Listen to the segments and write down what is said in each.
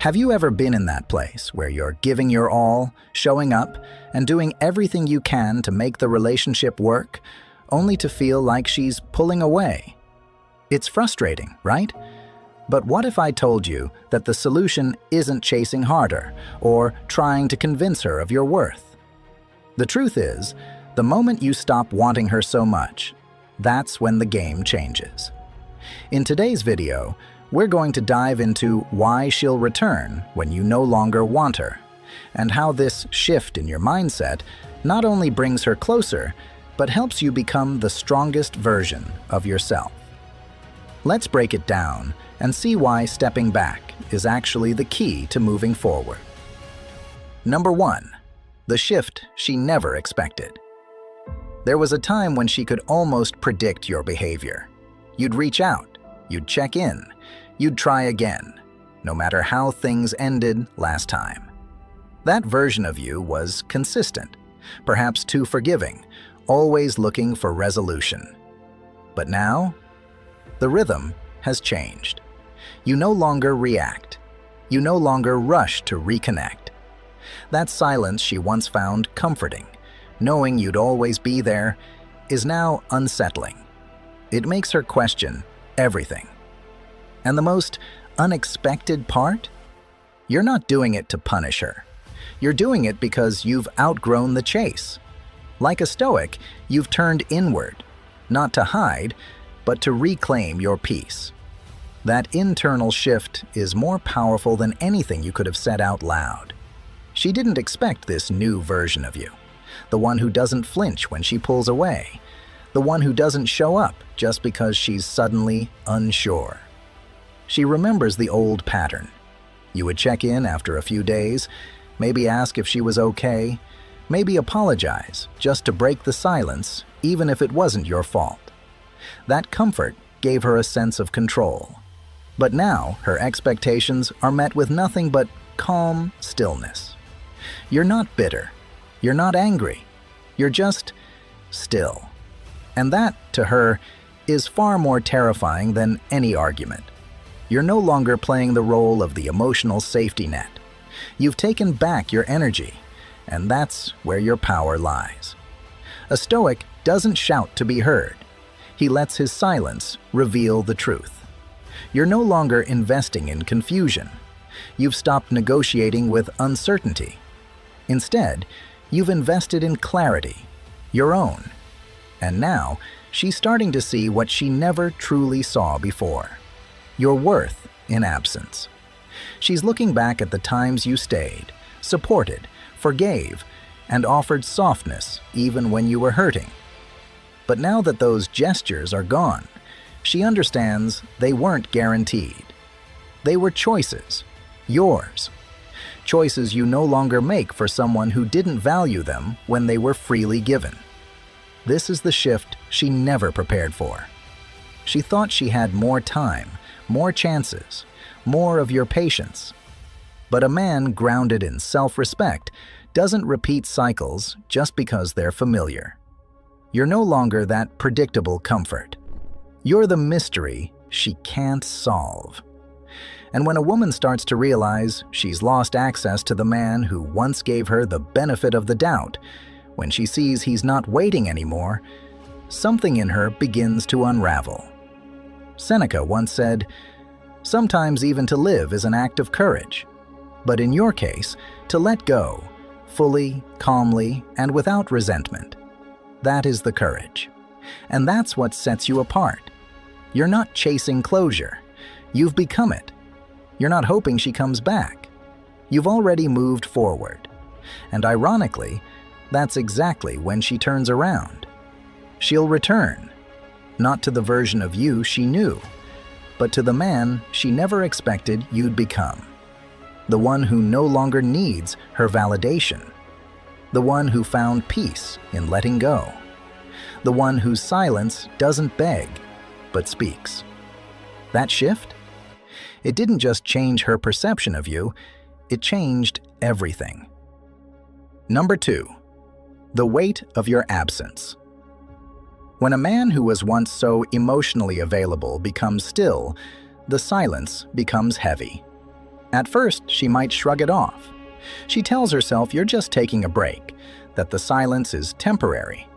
Have you ever been in that place where you're giving your all, showing up, and doing everything you can to make the relationship work, only to feel like she's pulling away? It's frustrating, right? But what if I told you that the solution isn't chasing harder or trying to convince her of your worth? The truth is, the moment you stop wanting her so much, that's when the game changes. In today's video, we're going to dive into why she'll return when you no longer want her, and how this shift in your mindset not only brings her closer, but helps you become the strongest version of yourself. Let's break it down and see why stepping back is actually the key to moving forward. Number 1. The shift she never expected. There was a time when she could almost predict your behavior. You'd reach out, you'd check in, you'd try again, no matter how things ended last time. That version of you was consistent, perhaps too forgiving, always looking for resolution. But now, the rhythm has changed. You no longer react. You no longer rush to reconnect. That silence she once found comforting, knowing you'd always be there, is now unsettling. It makes her question everything. And the most unexpected part? You're not doing it to punish her. You're doing it because you've outgrown the chase. Like a Stoic, you've turned inward, not to hide, but to reclaim your peace. That internal shift is more powerful than anything you could have said out loud. She didn't expect this new version of you, the one who doesn't flinch when she pulls away, the one who doesn't show up just because she's suddenly unsure. She remembers the old pattern. You would check in after a few days, maybe ask if she was okay, maybe apologize just to break the silence, even if it wasn't your fault. That comfort gave her a sense of control. But now her expectations are met with nothing but calm stillness. You're not bitter. You're not angry. You're just still. And that, to her, is far more terrifying than any argument. You're no longer playing the role of the emotional safety net. You've taken back your energy, and that's where your power lies. A Stoic doesn't shout to be heard. He lets his silence reveal the truth. You're no longer investing in confusion. You've stopped negotiating with uncertainty. Instead, you've invested in clarity, your own. And now, she's starting to see what she never truly saw before: your worth in absence. She's looking back at the times you stayed, supported, forgave, and offered softness even when you were hurting. But now that those gestures are gone, she understands they weren't guaranteed. They were choices, yours. Choices you no longer make for someone who didn't value them when they were freely given. This is the shift she never prepared for. She thought she had more time, more chances, more of your patience. But a man grounded in self-respect doesn't repeat cycles just because they're familiar. You're no longer that predictable comfort. You're the mystery she can't solve. And when a woman starts to realize she's lost access to the man who once gave her the benefit of the doubt, when she sees he's not waiting anymore, something in her begins to unravel. Seneca once said, "Sometimes even to live is an act of courage." But in your case, to let go, fully, calmly, and without resentment. That is the courage. And that's what sets you apart. You're not chasing closure. You've become it. You're not hoping she comes back. You've already moved forward. And ironically, that's exactly when she turns around. She'll return, not to the version of you she knew, but to the man she never expected you'd become. The one who no longer needs her validation. The one who found peace in letting go. The one whose silence doesn't beg, but speaks. That shift? It didn't just change her perception of you, it changed everything. Number 2. The weight of your absence. When a man who was once so emotionally available becomes still, the silence becomes heavy. At first, she might shrug it off. She tells herself you're just taking a break, that the silence is temporary.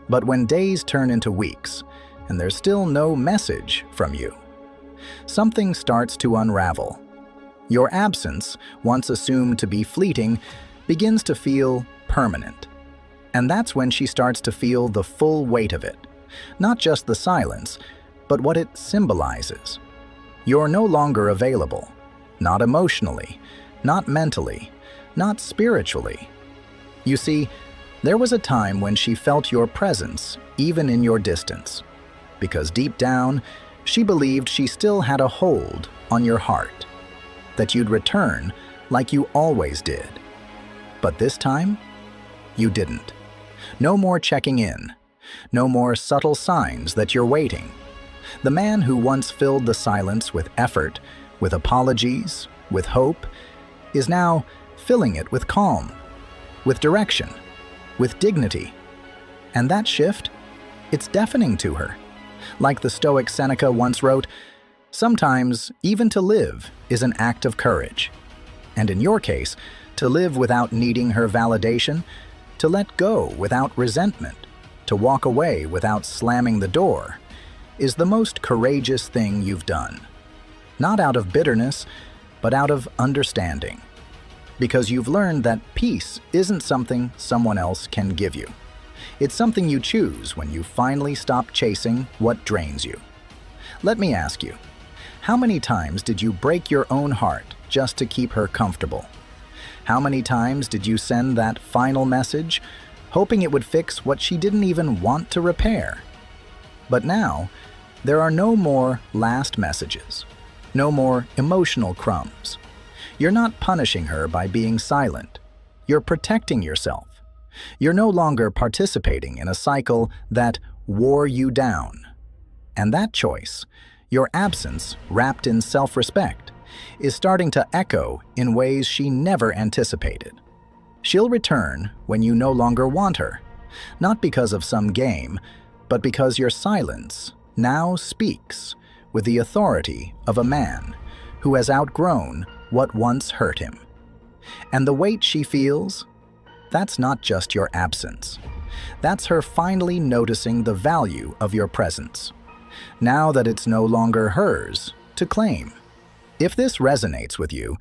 But when days turn into weeks, and there's still no message from you, something starts to unravel. Your absence, once assumed to be fleeting, begins to feel permanent. And that's when she starts to feel the full weight of it. Not just the silence, but what it symbolizes. You're no longer available. Not emotionally, not mentally, not spiritually. You see, there was a time when she felt your presence, even in your distance, because deep down, she believed she still had a hold on your heart, that you'd return like you always did. But this time, you didn't. No more checking in, no more subtle signs that you're waiting. The man who once filled the silence with effort, with apologies, with hope, is now filling it with calm, with direction, with dignity. And that shift, it's deafening to her. Like the Stoic Seneca once wrote, "Sometimes even to live is an act of courage." And in your case, to live without needing her validation, to let go without resentment, to walk away without slamming the door, is the most courageous thing you've done. Not out of bitterness, but out of understanding. Because you've learned that peace isn't something someone else can give you. It's something you choose when you finally stop chasing what drains you. Let me ask you, how many times did you break your own heart just to keep her comfortable? How many times did you send that final message, hoping it would fix what she didn't even want to repair? But now, there are no more last messages, no more emotional crumbs. You're not punishing her by being silent. You're protecting yourself. You're no longer participating in a cycle that wore you down. And that choice, your absence wrapped in self-respect, is starting to echo in ways she never anticipated. She'll return when you no longer want her, not because of some game, but because your silence now speaks with the authority of a man who has outgrown what once hurt him. And the weight she feels, that's not just your absence. That's her finally noticing the value of your presence, now that it's no longer hers to claim. If this resonates with you,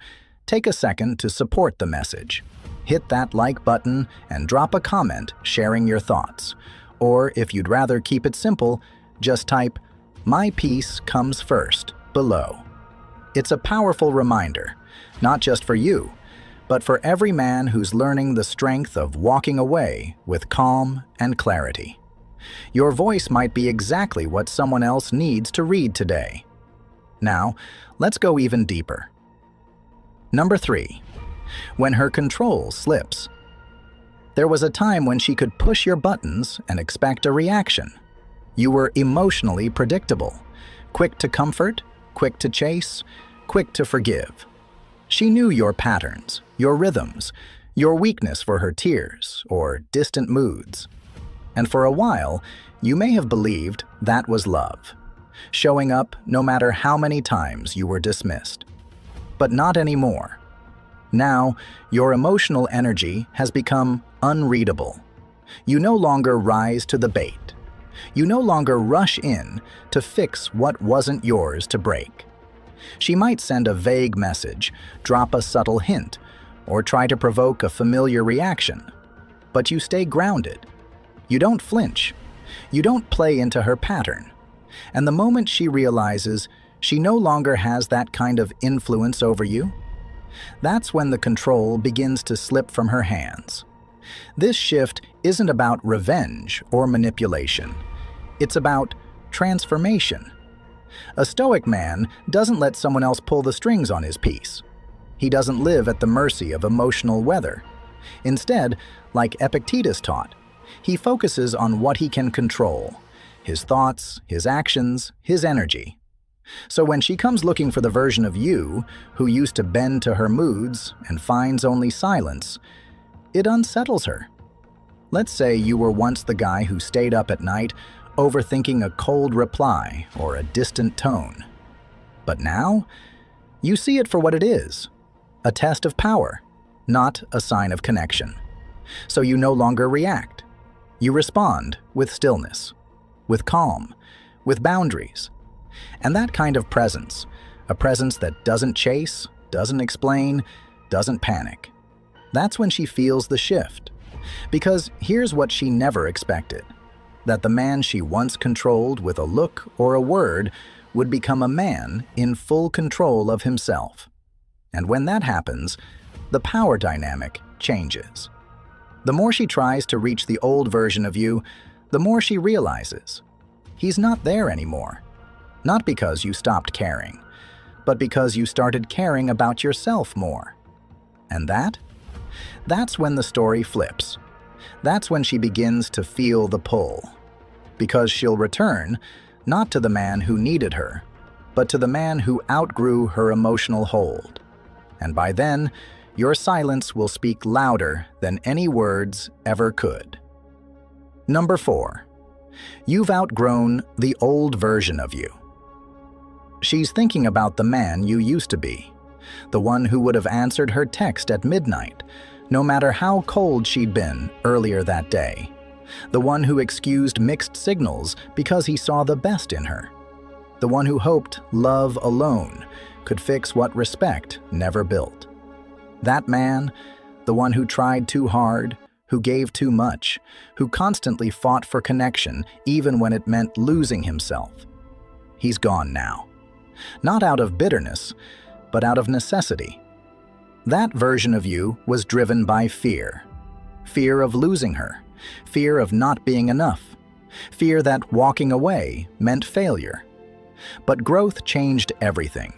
take a second to support the message. Hit that like button and drop a comment sharing your thoughts. Or if you'd rather keep it simple, just type, "My peace comes first," below. It's a powerful reminder, not just for you, but for every man who's learning the strength of walking away with calm and clarity. Your voice might be exactly what someone else needs to read today. Now, let's go even deeper. Number 3. When her control slips. There was a time when she could push your buttons and expect a reaction. You were emotionally predictable, quick to comfort, quick to chase, quick to forgive. She knew your patterns, your rhythms, your weakness for her tears or distant moods. And for a while, you may have believed that was love, showing up no matter how many times you were dismissed. But not anymore. Now, your emotional energy has become unreadable. You no longer rise to the bait. You no longer rush in to fix what wasn't yours to break. She might send a vague message, drop a subtle hint, or try to provoke a familiar reaction. But you stay grounded. You don't flinch. You don't play into her pattern. And the moment she realizes she no longer has that kind of influence over you, that's when the control begins to slip from her hands. This shift isn't about revenge or manipulation. It's about transformation. A Stoic man doesn't let someone else pull the strings on his peace. He doesn't live at the mercy of emotional weather. Instead, like Epictetus taught, he focuses on what he can control: his thoughts, his actions, his energy. So when she comes looking for the version of you who used to bend to her moods and finds only silence, it unsettles her. Let's say you were once the guy who stayed up at night overthinking a cold reply or a distant tone. But now, you see it for what it is, a test of power, not a sign of connection. So you no longer react. You respond with stillness, with calm, with boundaries. And that kind of presence, a presence that doesn't chase, doesn't explain, doesn't panic, that's when she feels the shift. Because here's what she never expected: that the man she once controlled with a look or a word would become a man in full control of himself. And when that happens, the power dynamic changes. The more she tries to reach the old version of you, the more she realizes he's not there anymore. Not because you stopped caring, but because you started caring about yourself more. And that's when the story flips. That's when she begins to feel the pull. Because she'll return, not to the man who needed her, but to the man who outgrew her emotional hold. And by then, your silence will speak louder than any words ever could. Number 4. You've outgrown the old version of you. She's thinking about the man you used to be, the one who would have answered her text at midnight, no matter how cold she'd been earlier that day, the one who excused mixed signals because he saw the best in her, the one who hoped love alone could fix what respect never built. That man, the one who tried too hard, who gave too much, who constantly fought for connection even when it meant losing himself. He's gone now. Not out of bitterness, but out of necessity. That version of you was driven by fear. Fear of losing her, fear of not being enough, fear that walking away meant failure. But growth changed everything.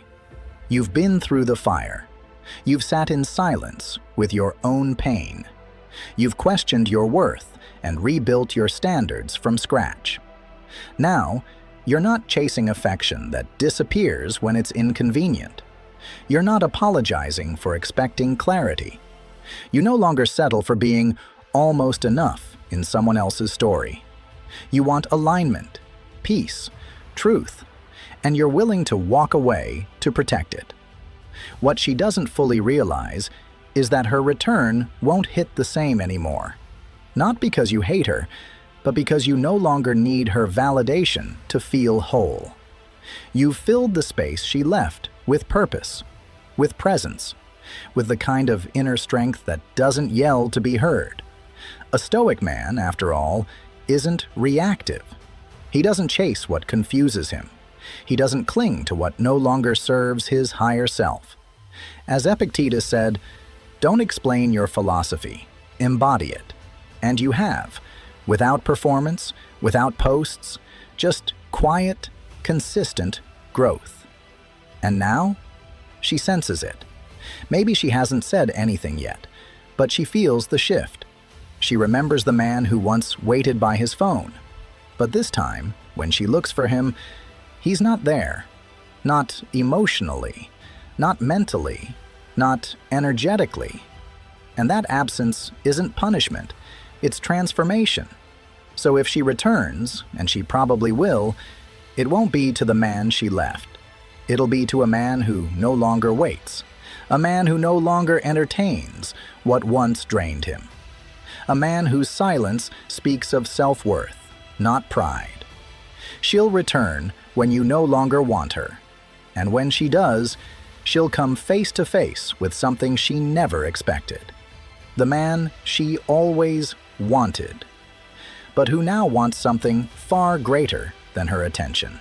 You've been through the fire. You've sat in silence with your own pain. You've questioned your worth and rebuilt your standards from scratch. Now, you're not chasing affection that disappears when it's inconvenient. You're not apologizing for expecting clarity. You no longer settle for being almost enough in someone else's story. You want alignment, peace, truth, and you're willing to walk away to protect it. What she doesn't fully realize is that her return won't hit the same anymore. Not because you hate her, but because you no longer need her validation to feel whole. You've filled the space she left with purpose, with presence, with the kind of inner strength that doesn't yell to be heard. A Stoic man, after all, isn't reactive. He doesn't chase what confuses him. He doesn't cling to what no longer serves his higher self. As Epictetus said, "Don't explain your philosophy, embody it." And you have, without performance, without posts, just quiet, consistent growth. And now, she senses it. Maybe she hasn't said anything yet, but she feels the shift. She remembers the man who once waited by his phone. But this time, when she looks for him, he's not there. Not emotionally, not mentally, not energetically. And that absence isn't punishment, it's transformation. So if she returns, and she probably will, it won't be to the man she left. It'll be to a man who no longer waits, a man who no longer entertains what once drained him, a man whose silence speaks of self-worth, not pride. She'll return when you no longer want her, and when she does, she'll come face to face with something she never expected. The man she always wanted, but who now wants something far greater than her attention.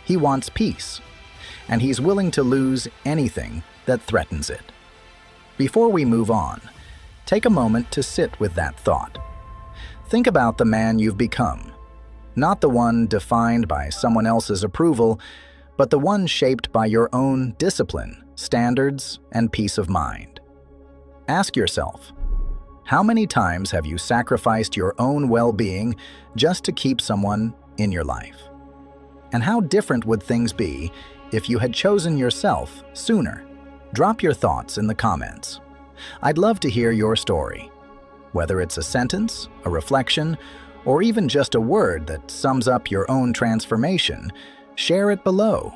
He wants peace, and he's willing to lose anything that threatens it. Before we move on, take a moment to sit with that thought. Think about the man you've become, not the one defined by someone else's approval, but the one shaped by your own discipline, standards, and peace of mind. Ask yourself, how many times have you sacrificed your own well-being just to keep someone in your life? And how different would things be if you had chosen yourself sooner? Drop your thoughts in the comments. I'd love to hear your story. Whether it's a sentence, a reflection, or even just a word that sums up your own transformation, share it below.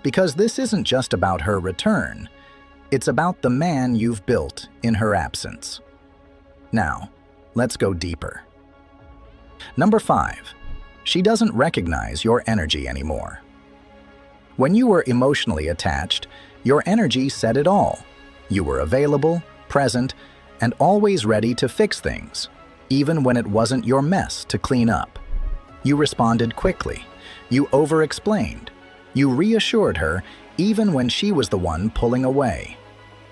Because this isn't just about her return, It's about the man you've built in her absence. Now, let's go deeper. Number 5. She doesn't recognize your energy anymore. When you were emotionally attached, your energy said it all. You were available, present, and always ready to fix things, even when it wasn't your mess to clean up. You responded quickly. You over-explained. You reassured her even when she was the one pulling away.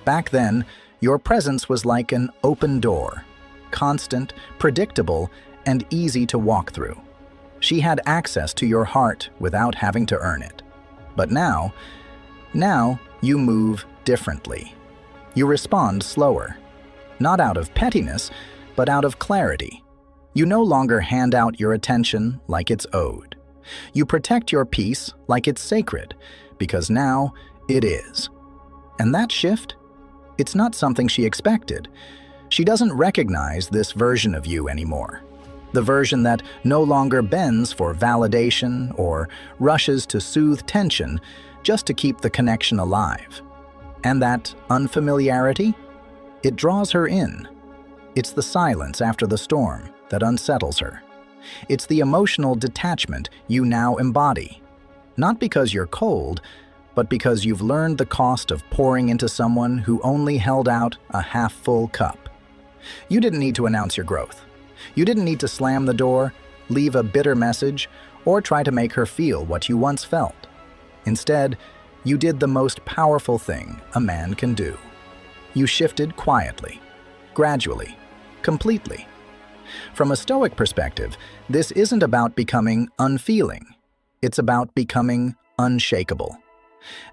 Back then, your presence was like an open door, constant, predictable, and easy to walk through. She had access to your heart without having to earn it. But now you move differently. You respond slower, not out of pettiness, but out of clarity. You no longer hand out your attention like it's owed. You protect your peace like it's sacred, because now it is. And that shift, it's not something she expected. She doesn't recognize this version of you anymore. The version that no longer bends for validation or rushes to soothe tension just to keep the connection alive. And that unfamiliarity, it draws her in. It's the silence after the storm that unsettles her. It's the emotional detachment you now embody. Not because you're cold, but because you've learned the cost of pouring into someone who only held out a half-full cup. You didn't need to announce your growth. You didn't need to slam the door, leave a bitter message, or try to make her feel what you once felt. Instead, you did the most powerful thing a man can do. You shifted quietly, gradually, completely. From a Stoic perspective, this isn't about becoming unfeeling. It's about becoming unshakable.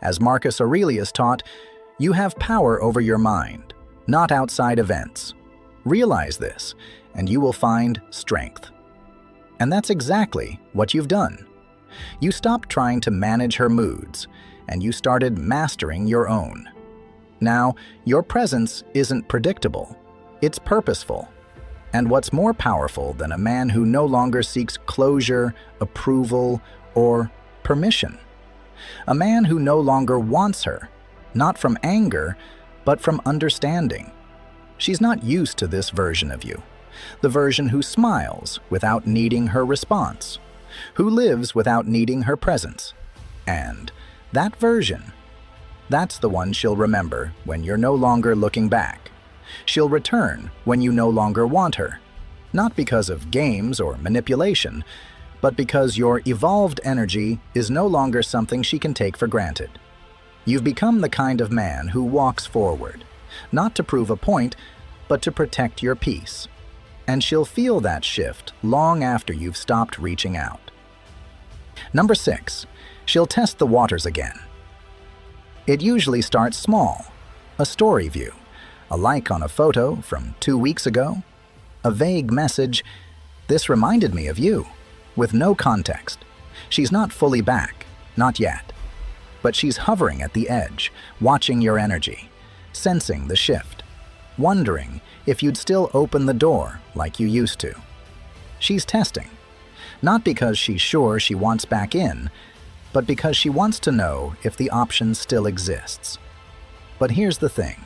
As Marcus Aurelius taught, you have power over your mind, not outside events. Realize this, and you will find strength. And that's exactly what you've done. You stopped trying to manage her moods, and you started mastering your own. Now, your presence isn't predictable. It's purposeful. And what's more powerful than a man who no longer seeks closure, approval, or permission? A man who no longer wants her, not from anger, but from understanding. She's not used to this version of you, the version who smiles without needing her response, who lives without needing her presence. And that version, that's the one she'll remember when you're no longer looking back. She'll return when you no longer want her, not because of games or manipulation, but because your evolved energy is no longer something she can take for granted. You've become the kind of man who walks forward, not to prove a point, but to protect your peace. And she'll feel that shift long after you've stopped reaching out. Number 6, she'll test the waters again. It usually starts small, a story view, a like on a photo from 2 weeks ago, a vague message, "This reminded me of you," with no context. She's not fully back, not yet. But she's hovering at the edge, watching your energy, sensing the shift, wondering if you'd still open the door like you used to. She's testing, not because she's sure she wants back in, but because she wants to know if the option still exists. But here's the thing.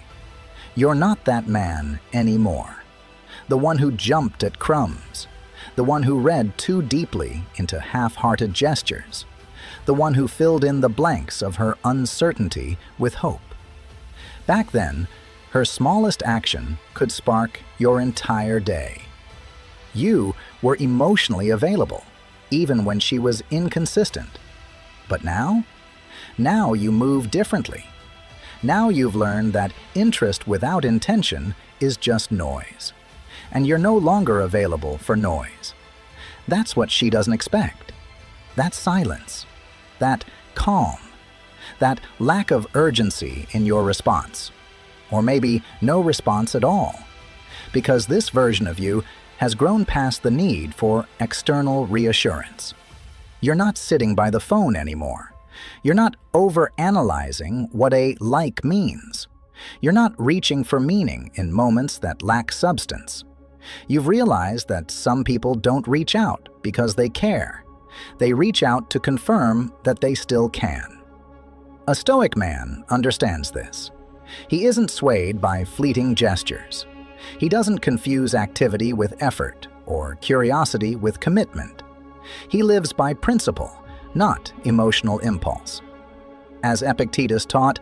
You're not that man anymore. The one who jumped at crumbs. The one who read too deeply into half-hearted gestures. The one who filled in the blanks of her uncertainty with hope. Back then, her smallest action could spark your entire day. You were emotionally available, even when she was inconsistent. But now? Now you move differently. Now you've learned that interest without intention is just noise. And you're no longer available for noise. That's what she doesn't expect. That silence. That calm. That lack of urgency in your response. Or maybe no response at all. Because this version of you has grown past the need for external reassurance. You're not sitting by the phone anymore. You're not over-analyzing what a like means. You're not reaching for meaning in moments that lack substance. You've realized that some people don't reach out because they care. They reach out to confirm that they still can. A Stoic man understands this. He isn't swayed by fleeting gestures. He doesn't confuse activity with effort or curiosity with commitment. He lives by principle, not emotional impulse. As Epictetus taught,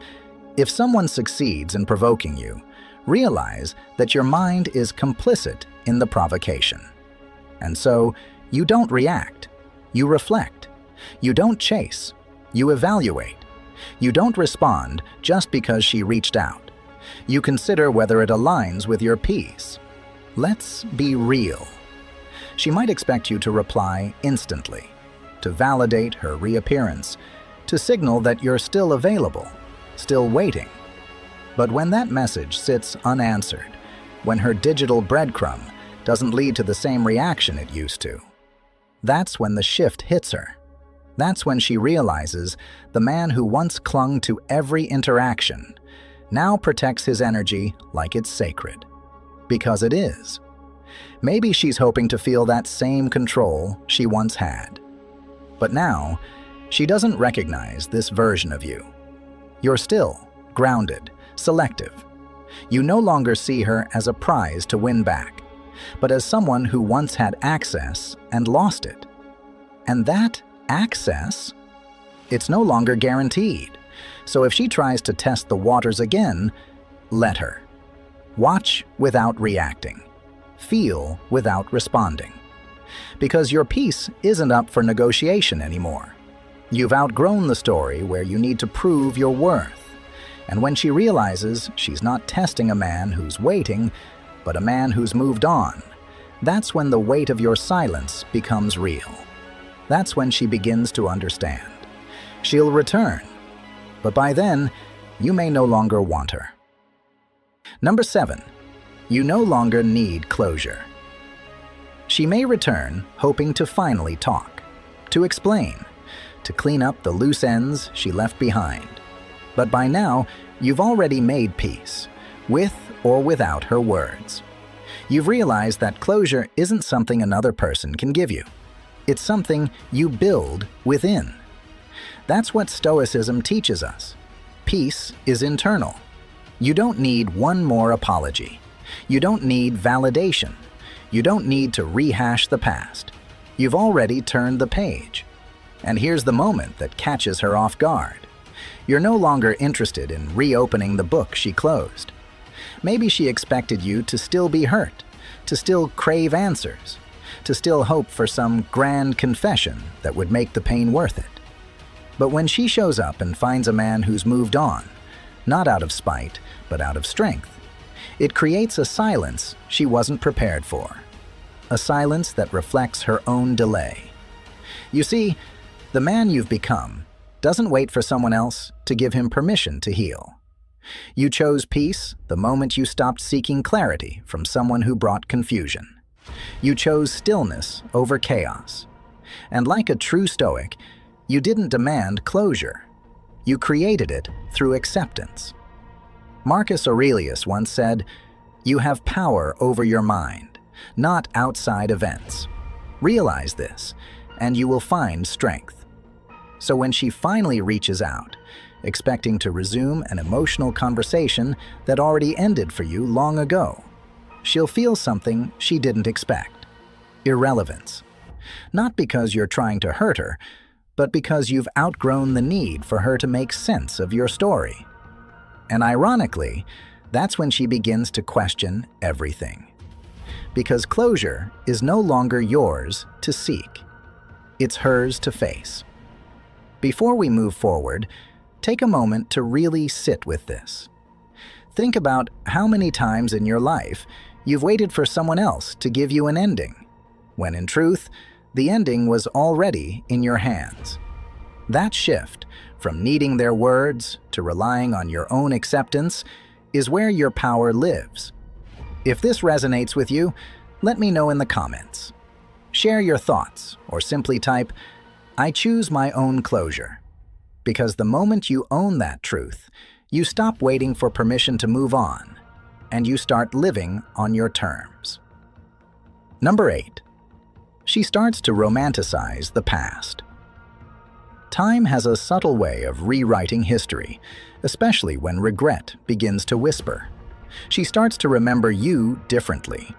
if someone succeeds in provoking you, realize that your mind is complicit in the provocation. And so, you don't react, you reflect. You don't chase, you evaluate. You don't respond just because she reached out. You consider whether it aligns with your peace. Let's be real. She might expect you to reply instantly, to validate her reappearance, to signal that you're still available, still waiting. But when that message sits unanswered, when her digital breadcrumb doesn't lead to the same reaction it used to, that's when the shift hits her. That's when she realizes the man who once clung to every interaction now protects his energy like it's sacred. Because it is. Maybe she's hoping to feel that same control she once had. But now, she doesn't recognize this version of you. You're still grounded, selective. You no longer see her as a prize to win back, but as someone who once had access and lost it. And that access, it's no longer guaranteed. So if she tries to test the waters again, let her. Watch without reacting. Feel without responding. Because your peace isn't up for negotiation anymore. You've outgrown the story where you need to prove your worth. And when she realizes she's not testing a man who's waiting, but a man who's moved on, that's when the weight of your silence becomes real. That's when she begins to understand. She'll return, but by then, you may no longer want her. Number 7, you no longer need closure. She may return hoping to finally talk, to explain, to clean up the loose ends she left behind. But by now, you've already made peace, with or without her words. You've realized that closure isn't something another person can give you. It's something you build within. That's what Stoicism teaches us. Peace is internal. You don't need one more apology. You don't need validation. You don't need to rehash the past. You've already turned the page. And here's the moment that catches her off guard. You're no longer interested in reopening the book she closed. Maybe she expected you to still be hurt, to still crave answers, to still hope for some grand confession that would make the pain worth it. But when she shows up and finds a man who's moved on, not out of spite, but out of strength, it creates a silence she wasn't prepared for. A silence that reflects her own delay. You see, the man you've become doesn't wait for someone else to give him permission to heal. You chose peace the moment you stopped seeking clarity from someone who brought confusion. You chose stillness over chaos. And like a true Stoic, you didn't demand closure. You created it through acceptance. Marcus Aurelius once said, "You have power over your mind, not outside events. Realize this, and you will find strength." So when she finally reaches out, expecting to resume an emotional conversation that already ended for you long ago, she'll feel something she didn't expect. Irrelevance. Not because you're trying to hurt her, but because you've outgrown the need for her to make sense of your story. And ironically, that's when she begins to question everything. Because closure is no longer yours to seek. It's hers to face. Before we move forward, take a moment to really sit with this. Think about how many times in your life you've waited for someone else to give you an ending, when in truth, the ending was already in your hands. That shift, from needing their words to relying on your own acceptance, is where your power lives. If this resonates with you, let me know in the comments. Share your thoughts, or simply type, "I choose my own closure." Because the moment you own that truth, you stop waiting for permission to move on, and you start living on your terms. Number 8. She starts to romanticize the past. Time has a subtle way of rewriting history, especially when regret begins to whisper. She starts to remember you differently,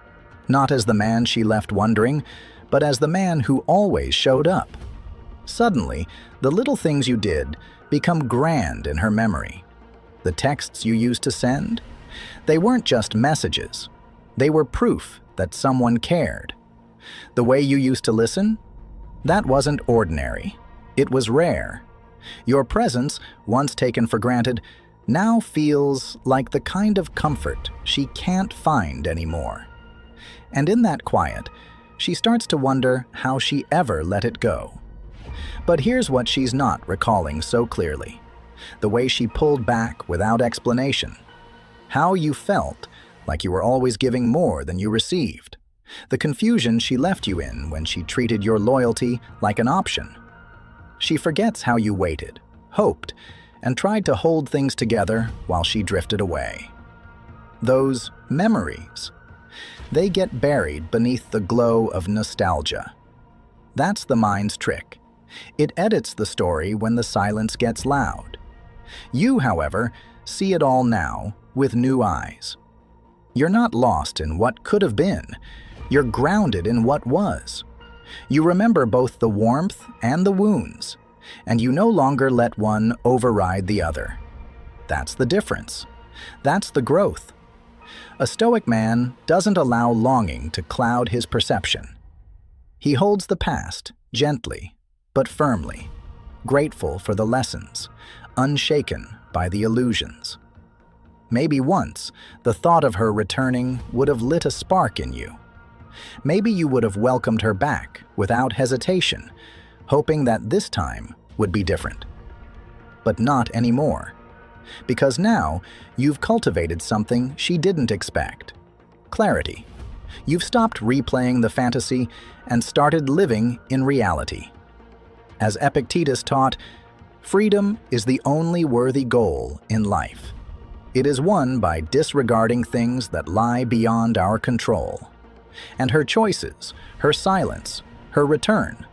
not as the man she left wondering, but as the man who always showed up. Suddenly, the little things you did become grand in her memory. The texts you used to send? They weren't just messages. They were proof that someone cared. The way you used to listen? That wasn't ordinary. It was rare. Your presence, once taken for granted, now feels like the kind of comfort she can't find anymore. And in that quiet, she starts to wonder how she ever let it go. But here's what she's not recalling so clearly: the way she pulled back without explanation. How you felt like you were always giving more than you received. The confusion she left you in when she treated your loyalty like an option. She forgets how you waited, hoped, and tried to hold things together while she drifted away. Those memories, they get buried beneath the glow of nostalgia. That's the mind's trick. It edits the story when the silence gets loud. You, however, see it all now with new eyes. You're not lost in what could have been. You're grounded in what was. You remember both the warmth and the wounds, and you no longer let one override the other. That's the difference. That's the growth. A Stoic man doesn't allow longing to cloud his perception. He holds the past gently but firmly, grateful for the lessons, unshaken by the illusions. Maybe once, the thought of her returning would have lit a spark in you. Maybe you would have welcomed her back without hesitation, hoping that this time would be different. But not anymore. Because now, you've cultivated something she didn't expect: clarity. You've stopped replaying the fantasy and started living in reality. As Epictetus taught, freedom is the only worthy goal in life. It is won by disregarding things that lie beyond our control. And her choices, her silence, her return,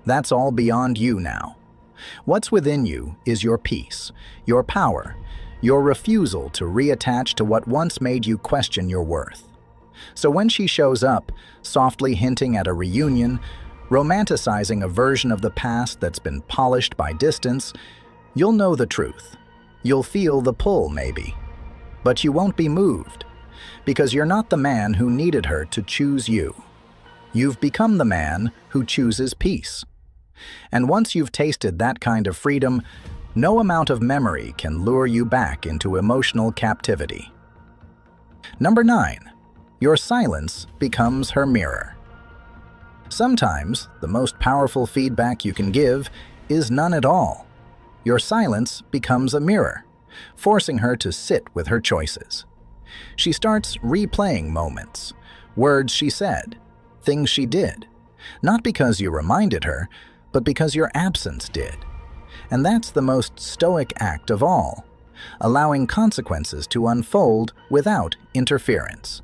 that's all beyond you now. What's within you is your peace, your power, your refusal to reattach to what once made you question your worth. So when she shows up, softly hinting at a reunion, romanticizing a version of the past that's been polished by distance, you'll know the truth. You'll feel the pull, maybe. But you won't be moved, because you're not the man who needed her to choose you. You've become the man who chooses peace. And once you've tasted that kind of freedom, no amount of memory can lure you back into emotional captivity. Number 9. Your silence becomes her mirror. Sometimes, the most powerful feedback you can give is none at all. Your silence becomes a mirror, forcing her to sit with her choices. She starts replaying moments, words she said, things she did, not because you reminded her, but because your absence did. And that's the most Stoic act of all, allowing consequences to unfold without interference.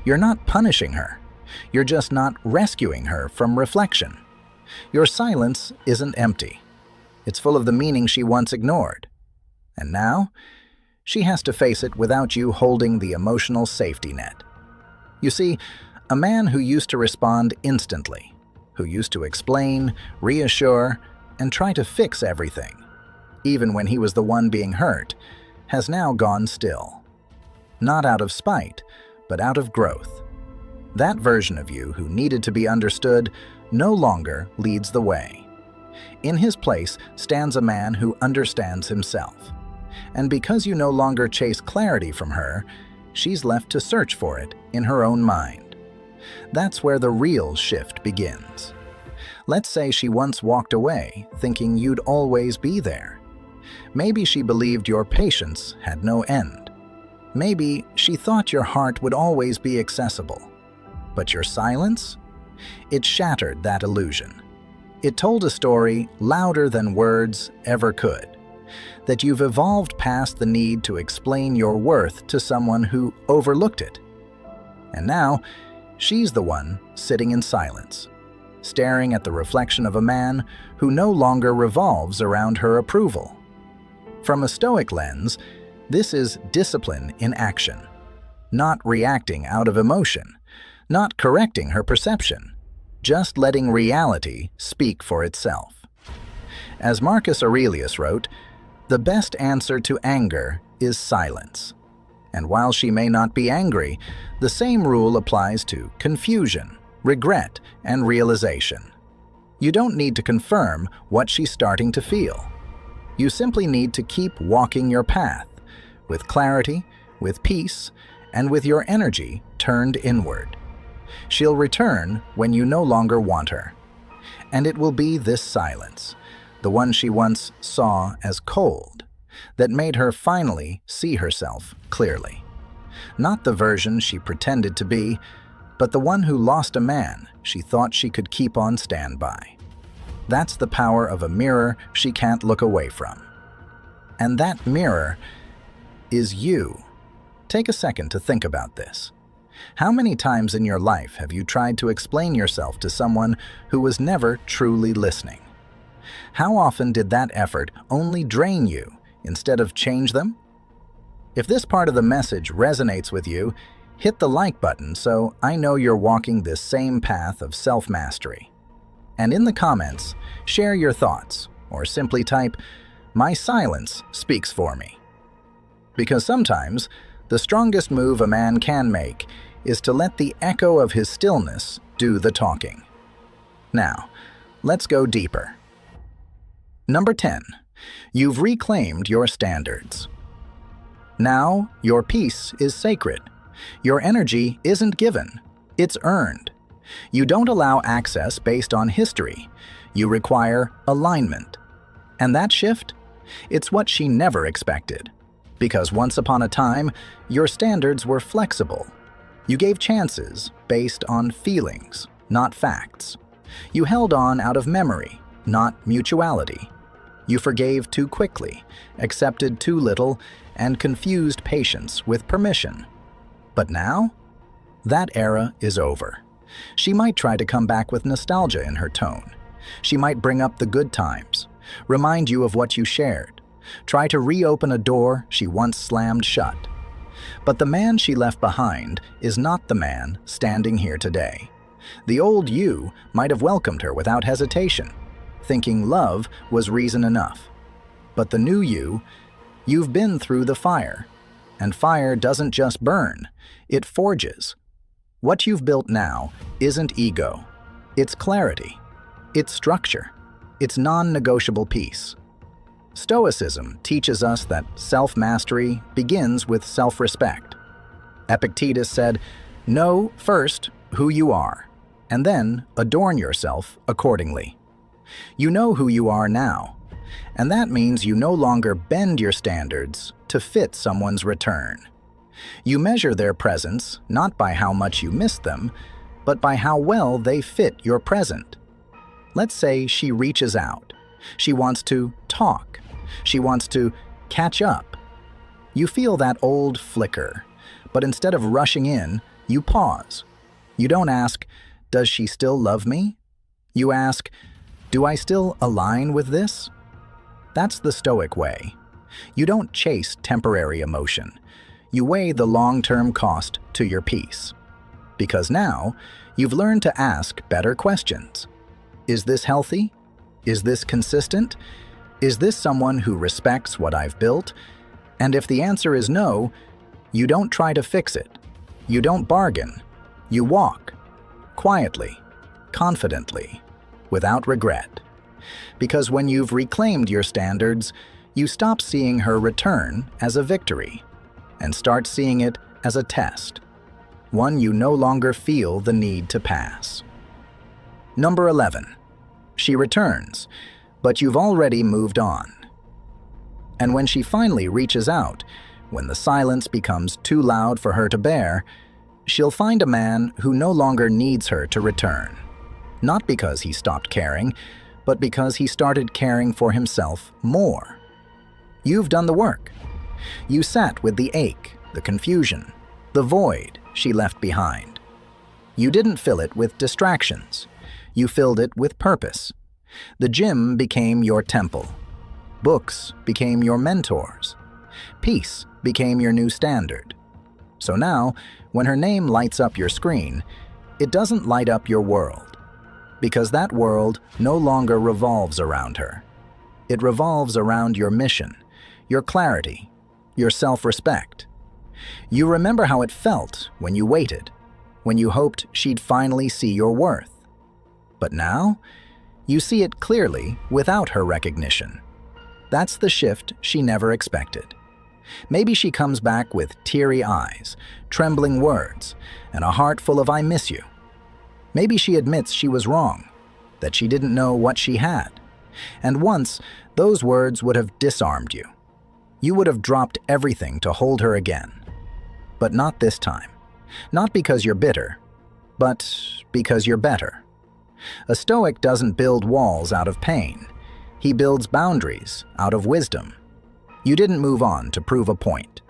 You're not punishing her. You're just not rescuing her from reflection. Your silence isn't empty. It's full of the meaning she once ignored. And now, she has to face it without you holding the emotional safety net. You see, a man who used to respond instantly, who used to explain, reassure, and try to fix everything, even when he was the one being hurt, has now gone still. Not out of spite, but out of growth. That version of you who needed to be understood no longer leads the way. In his place stands a man who understands himself. And because you no longer chase clarity from her, she's left to search for it in her own mind. That's where the real shift begins. Let's say she once walked away thinking you'd always be there. Maybe she believed your patience had no end. Maybe she thought your heart would always be accessible. But your silence? It shattered that illusion. It told a story louder than words ever could. That you've evolved past the need to explain your worth to someone who overlooked it. And now, she's the one sitting in silence, staring at the reflection of a man who no longer revolves around her approval. From a Stoic lens, this is discipline in action, not reacting out of emotion, not correcting her perception, just letting reality speak for itself. As Marcus Aurelius wrote, "The best answer to anger is silence." And while she may not be angry, the same rule applies to confusion, regret, and realization. You don't need to confirm what she's starting to feel. You simply need to keep walking your path, with clarity, with peace, and with your energy turned inward. She'll return when you no longer want her. And it will be this silence, the one she once saw as cold, that made her finally see herself clearly. Not the version she pretended to be, but the one who lost a man she thought she could keep on standby. That's the power of a mirror she can't look away from. And that mirror is you. Take a second to think about this. How many times in your life have you tried to explain yourself to someone who was never truly listening? How often did that effort only drain you instead of change them? If this part of the message resonates with you, hit the like button so I know you're walking this same path of self-mastery. And in the comments, share your thoughts, or simply type, "My silence speaks for me." Because sometimes, the strongest move a man can make is to let the echo of his stillness do the talking. Now, let's go deeper. Number 10. You've reclaimed your standards. Now, your peace is sacred. Your energy isn't given, it's earned. You don't allow access based on history. You require alignment. And that shift? It's what she never expected. Because once upon a time, your standards were flexible. You gave chances based on feelings, not facts. You held on out of memory, not mutuality. You forgave too quickly, accepted too little, and confused patience with permission. But now, that era is over. She might try to come back with nostalgia in her tone. She might bring up the good times, remind you of what you shared, try to reopen a door she once slammed shut. But the man she left behind is not the man standing here today. The old you might have welcomed her without hesitation, thinking love was reason enough. But the new you, you've been through the fire. And fire doesn't just burn, it forges. What you've built now isn't ego. It's clarity. It's structure. It's non-negotiable peace. Stoicism teaches us that self-mastery begins with self-respect. Epictetus said, "Know first who you are, and then adorn yourself accordingly." You know who you are now, and that means you no longer bend your standards to fit someone's return. You measure their presence not by how much you miss them, but by how well they fit your present. Let's say she reaches out. She wants to talk. She wants to catch up. You feel that old flicker, but instead of rushing in, you pause. You don't ask, "Does she still love me?" You ask, "Do I still align with this?" That's the Stoic way. You don't chase temporary emotion. You weigh the long-term cost to your peace. Because now, you've learned to ask better questions. Is this healthy? Is this consistent? Is this someone who respects what I've built? And if the answer is no, you don't try to fix it. You don't bargain. You walk. Quietly. Confidently. Without regret. Because when you've reclaimed your standards, you stop seeing her return as a victory and start seeing it as a test, one you no longer feel the need to pass. Number 11. She returns, but you've already moved on. And when she finally reaches out, when the silence becomes too loud for her to bear, she'll find a man who no longer needs her to return. Not because he stopped caring, but because he started caring for himself more. You've done the work. You sat with the ache, the confusion, the void she left behind. You didn't fill it with distractions. You filled it with purpose. The gym became your temple. Books became your mentors. Peace became your new standard. So now, when her name lights up your screen, it doesn't light up your world, because that world no longer revolves around her. It revolves around your mission, your clarity, your self-respect. You remember how it felt when you waited, when you hoped she'd finally see your worth. But now, you see it clearly without her recognition. That's the shift she never expected. Maybe she comes back with teary eyes, trembling words, and a heart full of "I miss you." Maybe she admits she was wrong, that she didn't know what she had. And once, those words would have disarmed you. You would have dropped everything to hold her again. But not this time. Not because you're bitter, but because you're better. A Stoic doesn't build walls out of pain. He builds boundaries out of wisdom. You didn't move on to prove a point.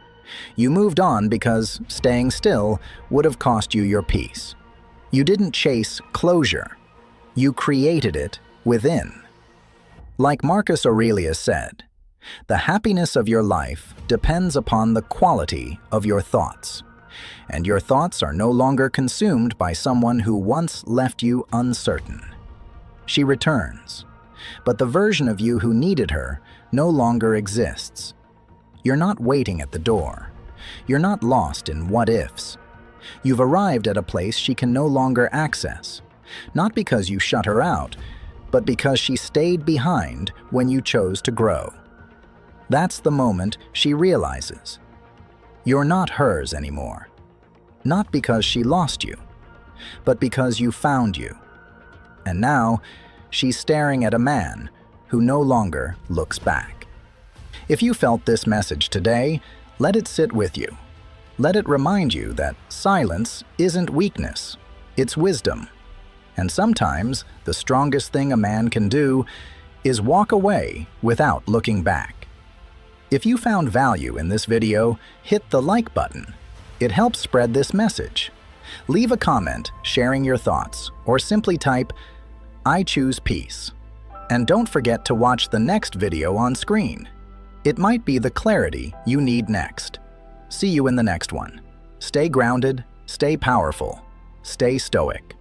You moved on because staying still would have cost you your peace. You didn't chase closure. You created it within. Like Marcus Aurelius said, "The happiness of your life depends upon the quality of your thoughts, and your thoughts are no longer consumed by someone who once left you uncertain." She returns, but the version of you who needed her no longer exists. You're not waiting at the door. You're not lost in what-ifs. You've arrived at a place she can no longer access, not because you shut her out, but because she stayed behind when you chose to grow. That's the moment she realizes. You're not hers anymore. Not because she lost you, but because you found you. And now, she's staring at a man who no longer looks back. If you felt this message today, let it sit with you. Let it remind you that silence isn't weakness, it's wisdom. And sometimes, the strongest thing a man can do is walk away without looking back. If you found value in this video, hit the like button. It helps spread this message. Leave a comment sharing your thoughts, or simply type, "I choose peace." And don't forget to watch the next video on screen. It might be the clarity you need next. See you in the next one. Stay grounded, stay powerful, stay stoic.